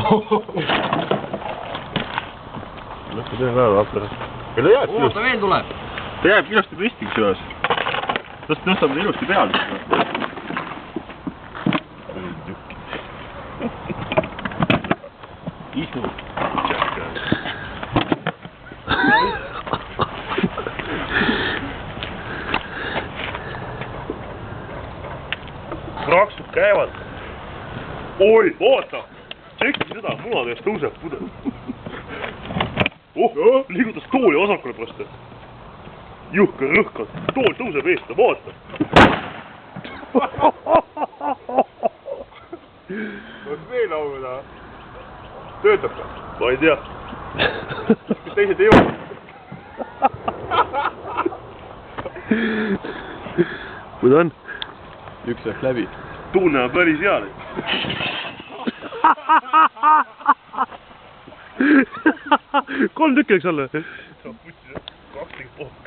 Lõhku teha ka vaata. Ja ta jääb oota, veel tuleb. Ta jääb ilusti pristiks ühes. Tõstame ilusti peale. Isu. Praksud käivad. Oi, oota! Tšekki seda, munadest tõuseb pudel. Oh, liigutas tooli vasakule prastu. Juhka rõhkad, tool tõuseb eest, vaata. Võiks veel auda. Töötab ka? Ma ei tea. Kas teised ei ole? Kuida on? Üks läks läbi. Tunne on päris hea. Kolm tükki läks alla. Saab putsi, 2 tükki pohk.